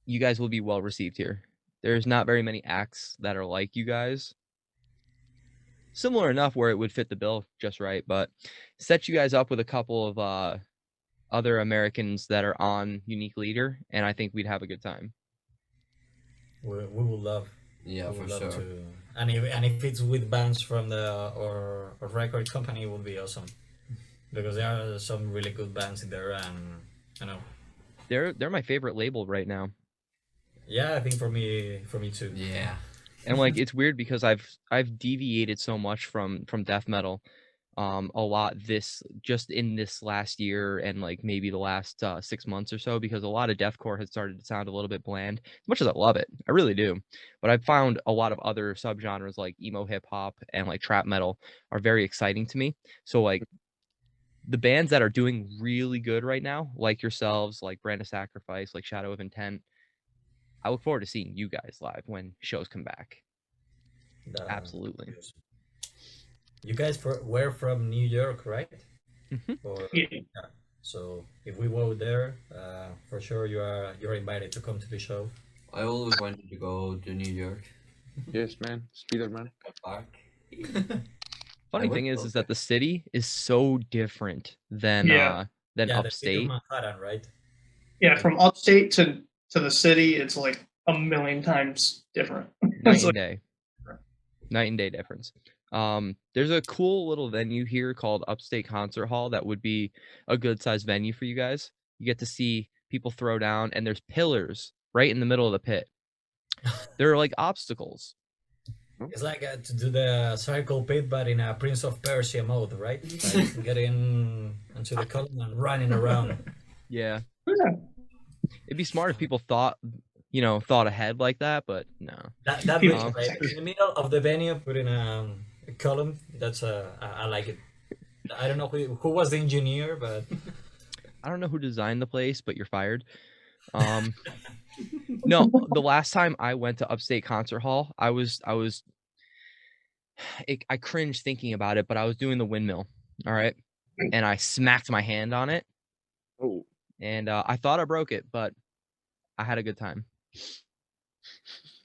you guys will be well received here. There's not very many acts that are like you guys. Similar enough where it would fit the bill just right, but set you guys up with a couple of other Americans that are on Unique Leader, and I think we'd have a good time. We would love. Yeah, we for would love sure. to, and if it's with bands from the or record company, it would be awesome, because there are some really good bands in there, and I know. They're my favorite label right now. Yeah, I think for me too. Yeah. And like it's weird because I've deviated so much from death metal a lot just in this last year and like maybe the last 6 months or so, because a lot of deathcore has started to sound a little bit bland. As much as I love it, I really do, but I've found a lot of other subgenres like emo hip hop and like trap metal are very exciting to me. So like the bands that are doing really good right now, like yourselves, like Brand of Sacrifice, like Shadow of Intent, I look forward to seeing you guys live when shows come back. That- Absolutely. You guys were from New York, right? Mhm. Or, Yeah. yeah. So if we go there, for sure you're invited to come to the show. I always wanted to go to New York. Yes, man. Spider-Man. Park. Funny I thing went is that the city is so different than Yeah. than Yeah, the city upstate. of Manhattan, right? Yeah, from upstate to the city, it's like a million times different. Night It's and like, day. Night and day difference. There's a cool little venue here called Upstate Concert Hall that would be a good sized venue for you guys. You get to see people throw down, and there's pillars right in the middle of the pit. They're like obstacles. It's like to do the circle pit, but in a Prince of Persia mode, right? Like getting into the column and running around. Yeah. Yeah. It'd be smart if people thought ahead like that, but no. That People- makes right in the middle of the venue, put in a column. That's I like it. I don't know who was the engineer, but I don't know who designed the place, but you're fired. No, the last time I went to Upstate Concert Hall, I cringed thinking about it, but I was doing the windmill, all right, and I smacked my hand on it, Oh, and I thought I broke it, but I had a good time.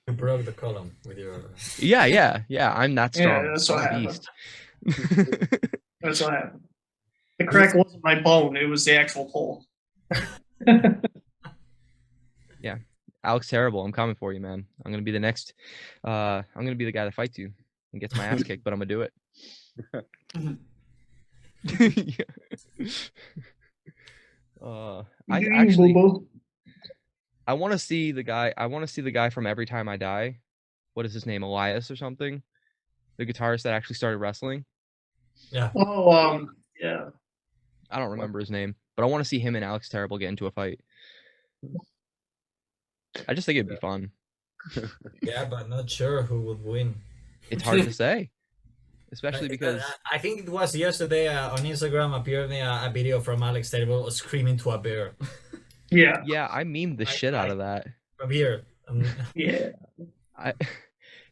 you broke the column with your. Yeah. I'm that Yeah, strong. that's I'm what a happened. beast. That's what happened. The crack wasn't my bone; it was the actual hole. Alex Terrible, I'm coming for you, man. I'm gonna be the next. I'm gonna be the guy that fights you and gets my ass kicked, but I'm gonna do it. Yeah. I actually, Boo-boo. I want to see the guy. I want to see the guy from Every Time I Die. What is his name? Elias or something? The guitarist that actually started wrestling. Yeah. Oh, yeah. I don't remember his name, but I want to see him and Alex Terrible get into a fight. I just think it'd be fun. Yeah, but not sure who would win. It's hard to say, especially because I think it was yesterday on Instagram appeared a video from Alex Terrible screaming to a bear Yeah. yeah, I memed the shit out of that. from here. Yeah.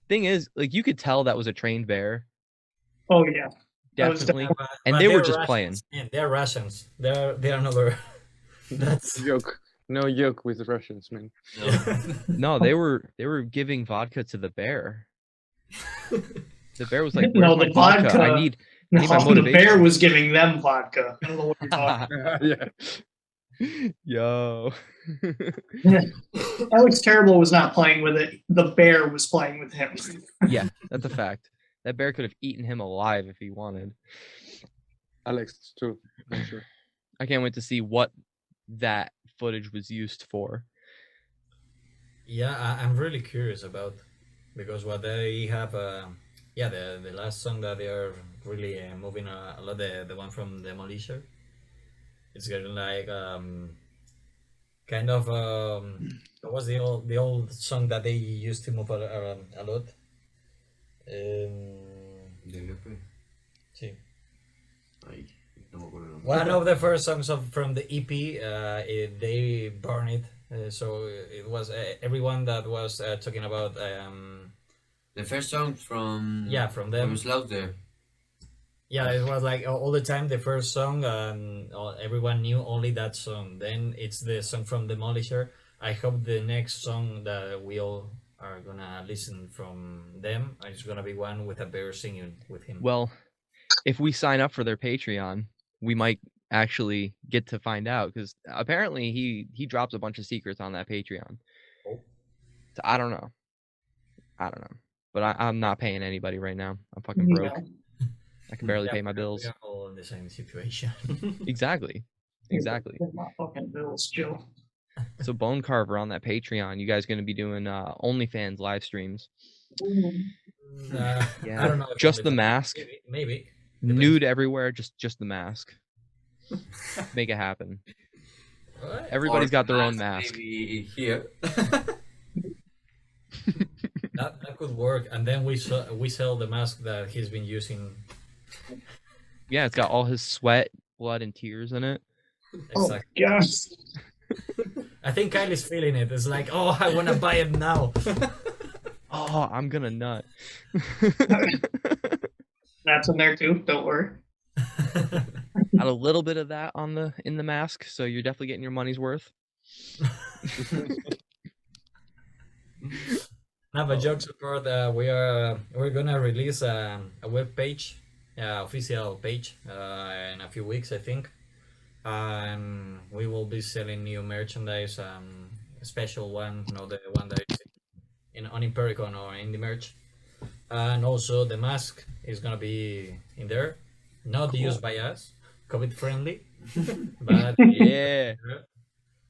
Thing is, like, you could tell that was a trained bear, Oh, yeah. That was definitely, But and they were they're just Russians. playing. Yeah, they're Russians. They're another. That's joke. No joke with the Russians, man. No, they were giving vodka to the bear. The bear was like, No, "Where's the my vodka? vodka- I need No, my the motivation." bear was giving them vodka. I don't know what you're talking Yeah. Yo. about. Alex Terrible was not playing with it. The bear was playing with him. Yeah, that's a fact. That bear could have eaten him alive if he wanted. Alex too. I'm sure. I can't wait to see what that footage was used for. Yeah, I'm really curious about because what they have. The last song that they are really moving a lot. The one from Demolisher. It's getting like kind of what was the old song that they used to move around a lot. Sí. Ay, no me acuerdo el nombre. One of the first songs from the EP, they burned it. So it was everyone that was talking about. The first song from From them. from Slaughter. Yeah, it was like all the time the first song, and everyone knew only that song. Then it's the song from Demolisher. I hope the next song that we all are gonna listen from them is gonna be one with a bear singing with him. Well, if we sign up for their Patreon, we might actually get to find out, because apparently he drops a bunch of secrets on that Patreon. Oh. So I don't know, but I'm not paying anybody right now. I'm fucking broke. Yeah. I can barely Yeah, pay my bills. We are all in the same situation. Exactly. My fucking bills, Joe. So Bonecarver on that Patreon, you guys going to be doing OnlyFans live streams? Yeah. I don't know. if Just only the that- mask, Maybe. nude everywhere, just the mask. Make it happen. What? Everybody's Or got their own the mask. Maybe here. That could work, and then we sell the mask that he's been using. Yeah, it's got all his sweat, blood, and tears in it. Exactly. Oh, gosh. I think Kylie's feeling it. It's like, oh, I want to buy it now. Oh, I'm gonna nut. That's in there too. Don't worry. Got a little bit of that in the mask, so you're definitely getting your money's worth. No, but jokes apart, we're gonna release a web page, official page, in a few weeks, I think. We will be selling new merchandise, a special one, the one that is on Impericon or Indie Merch, and also the mask is gonna be in there, not used by us, COVID friendly, but Yeah.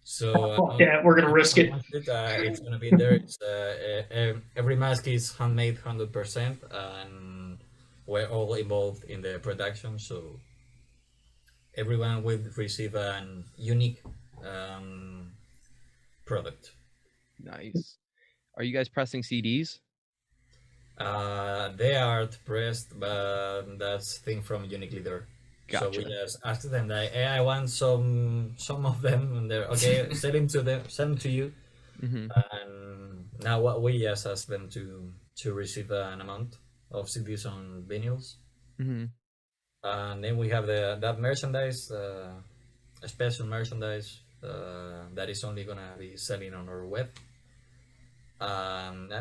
So Yeah, we're gonna risk it. It's gonna be there. It's, every mask is handmade 100%, and we're all involved in the production. So everyone will receive an unique product. Nice. Are you guys pressing CDs? They are pressed, but that's thing from Unique Leader. So we Gotcha. just asked them like, hey, I want some of them, and they're okay. Send them to you. Mm-hmm. And now what we just ask them to receive an amount of CDs on vinyls, Mm-hmm. and then we have that merchandise, a special merchandise that is only gonna be selling on our web.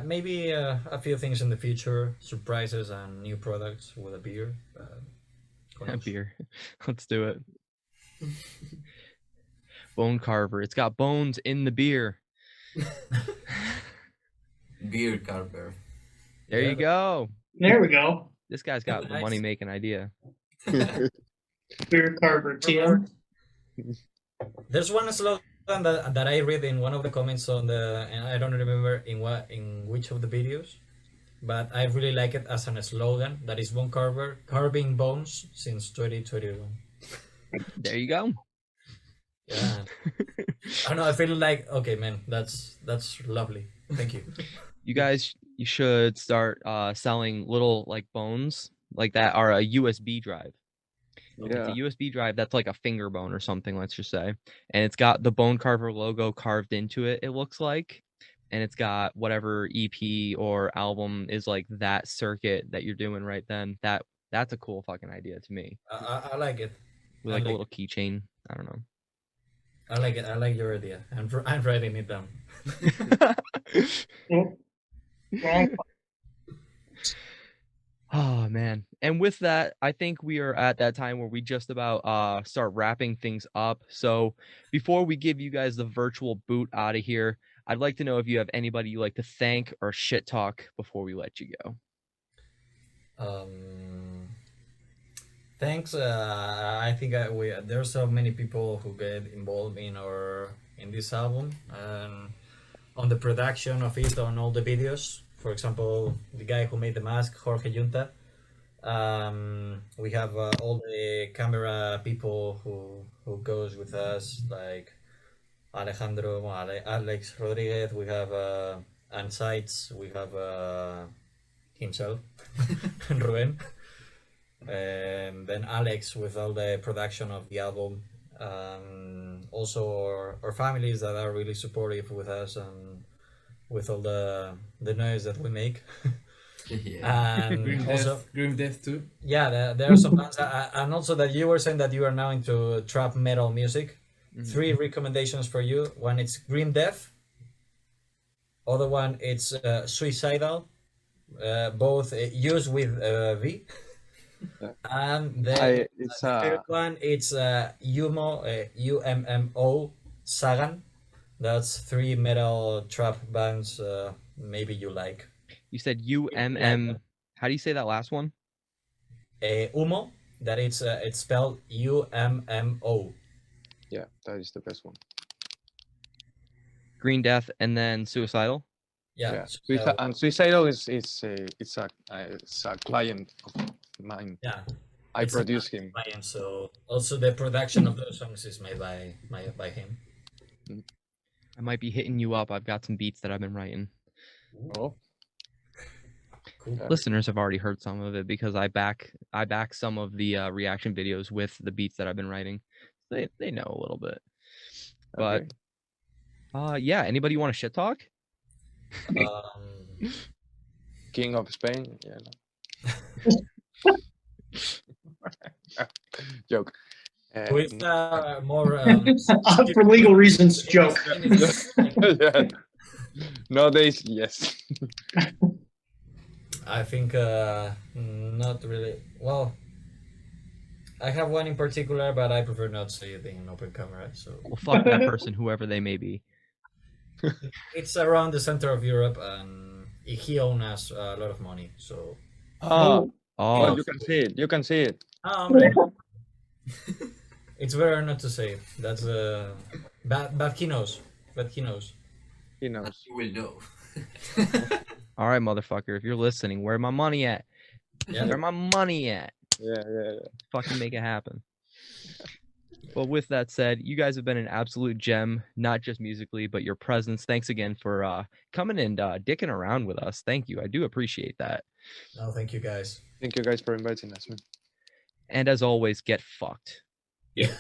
Maybe a few things in the future, surprises and new products with a beer. Beer. Let's do it. Bonecarver. It's got bones in the beer. Beer carver. There you go. There we go. This guy's got the Nice. money making idea. Beer Carver TM. There's one slogan that I read in one of the comments on and I don't remember in which of the videos, but I really like it as a slogan. That is Bonecarver, carving bones since 2021. There you go. Yeah. I don't know. I feel like, okay, man, that's lovely. Thank you. You guys, you should start selling little like bones like that are a USB drive. It's Yeah. a USB drive that's like a finger bone or something, let's just say. And it's got the Bonecarver logo carved into it, it looks like. And it's got whatever EP or album is like that circuit that you're doing right then. That's a cool fucking idea to me. I like it. With I like a like little keychain. I don't know. I like it. I like your idea. I'm writing it down. Wrong. Oh man. And with that, I think we are at that time where we just about start wrapping things up. So before we give you guys the virtual boot out of here, I'd like to know if you have anybody you like to thank or shit talk before we let you go. Thanks. I think there's so many people who get involved in this album and on the production of it, on all the videos. For example, the guy who made the mask, Jorge Junta. We have all the camera people who goes with us, like Alejandro, Alex Rodriguez. We have and sites. We have himself, Ruben. And then Alex with all the production of the album. Also our families that are really supportive with us and with all the noise that we make. Yeah. And also Grim Death too. yeah, there are some bands and also that you were saying that you are now into trap metal music. Mhm. 3 recommendations for you. One, it's Grim Death. Other one, it's Suicidal. Both used with V. And then It's the third one, it's UMMO Sagan. That's 3 metal trap bands maybe you like. You said UMM. How do you say that last one? Umo, that it's spelled UMMO. yeah, that is the best one. Green Death and then Suicidal. Yeah, so, and Suicidal is a client of mine. yeah. I It's a produce him. client, so also the production of those songs is made by him. I might be hitting you up. I've got some beats that I've been writing. Oh, Cool. Yeah. Listeners have already heard some of it because I back some of the reaction videos with the beats that I've been writing. They know a little bit. But okay. yeah, anybody want to shit talk? King of Spain. Yeah. No. Joke. With more For legal reasons, joke. Yeah. Nowadays, yes. I think not really. Well, I have one in particular, but I prefer not to say it in open camera. So Well, fuck that person, whoever they may be. it's around the center of Europe, and he owns us a lot of money. So Oh, Oh, you can see it. You can see it. it's better not to say it. That's But he knows. But he knows. He knows. You will know. All right, motherfucker. If you're listening, where my money at? Yeah. Where my money at? Yeah. Fucking make it happen. Well, with that said, you guys have been an absolute gem, not just musically, but your presence. Thanks again for coming and dicking around with us. Thank you. I do appreciate that. No, thank you guys. Thank you guys for inviting us, man. And as always, get fucked. Yeah.